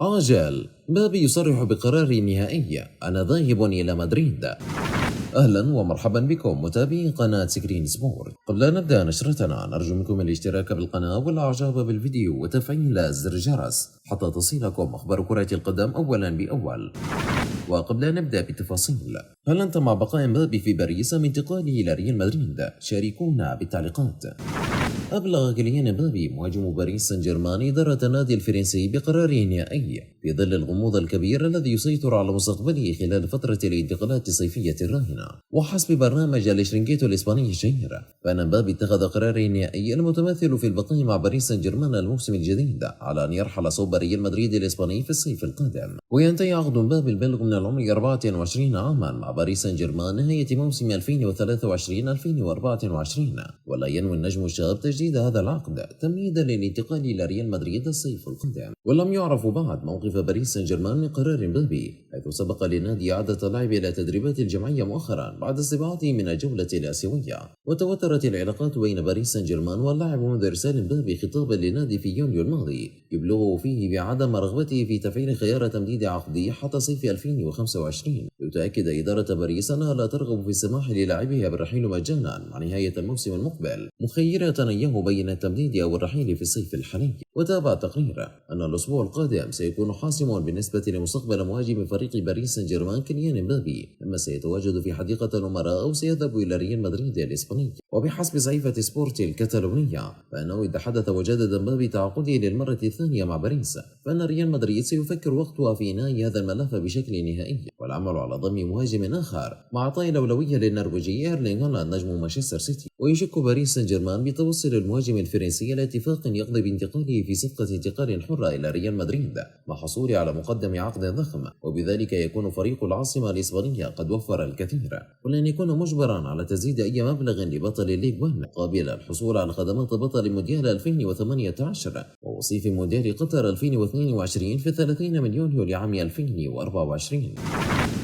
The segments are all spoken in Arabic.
عاجل، مبابي يصرح بقرار نهائي: أنا ذاهب إلى مدريد. أهلا ومرحبا بكم متابعي قناة سكرين سبورت. قبل أن نبدأ نشرتنا نرجو منكم الاشتراك بالقناة والإعجاب بالفيديو وتفعيل زر الجرس حتى تصلكم أخبار كرة القدم أولا بأول. وقبل أن نبدأ بالتفاصيل، هل أنت مع بقاء مبابي في باريس أم انتقاله إلى ريال مدريد؟ شاركونا بالتعليقات. أبلغ كيليان مبابي مهاجم باريس سان جيرمان إدارة النادي الفرنسي بقراره النهائي في ظل الغموض الكبير الذي يسيطر على مستقبله خلال فترة الانتقالات الصيفية الراهنة. وحسب برنامج الشرينجيتو الإسباني الشهير، فإن مبابي اتخذ قراره النهائي المتمثل في البقاء مع باريس سان جيرمان الموسم الجديد على أن يرحل صوب ريال مدريد الإسباني في الصيف القادم. وينتهي عقد مبابي البالغ من العمر 24 عاما مع باريس سان جيرمان نهاية موسم 2023-2024، ولا ينوي النجم الشاب تجديد هذا العقد تمهيدا للانتقال إلى ريال مدريد الصيف القادم. ولم يعرف بعد موقف باريس سان جيرمان من قرار مبابي، حيث سبق للنادي إعادة اللاعب إلى تدريبات الجماعية مؤخرا بعد استبعاده من الجولة الآسيوية. وتوترت العلاقات بين باريس سان جيرمان واللاعب منذ إرسال مبابي خطابا للنادي في يونيو الماضي يبلغه فيه بعدم رغبته في تفعيل خيار تمديد عقده حتى صيف 2025. لتؤكد إدارة باريس أنها لا ترغب في السماح للاعبها بالرحيل مجانا مع نهاية الموسم المقبل، مخيرة إياه بين التمديد أو الرحيل في الصيف الحالي. وتابع التقرير أن الأسبوع القادم سيكون حاسم بالنسبة لمستقبل مهاجم فريق باريس سان جيرمان كيليان مبابي، إما سيتواجد في حديقة الأمراء أو سيذهب إلى ريال مدريد الإسباني. وبحسب صحيفة سبورت الكتالونية، فإنه إذا حدث وجدد مبابي تعاقده للمرة الثانية مع باريس، فإن ريال مدريد سيفكر وقتها في إنهاء هذا الملف بشكل نهائي والعمل على ضم مهاجم آخر مع إعطاء الأولوية للنرويجي إيرلينغ هالاند نجم مانشستر سيتي. ويشك باريس سان جيرمان بتوصل المهاجم الفرنسي إلى اتفاق يقضي بانتقاله في صفقة انتقال حرة إلى ريال مدريد مع حصوله على مقدم عقد ضخم، وبذلك يكون فريق العاصمة الإسبانية قد وفر الكثير، ولن يكون مجبرا على تسديد أي مبلغ لبطل الليج 1 مقابل الحصول على خدمات بطل مونديال 2018 ووصيف مونديال قطر 2022 في 30 من يونيو لعام 2024.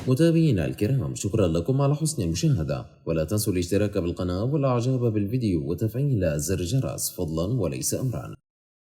متابعينا الكرام، شكرا لكم على حسن المشاهدة، ولا تنسوا الاشتراك بالقناة والإعجاب بالفيديو وتفعيل زر الجرس فضلا وليس أمرا.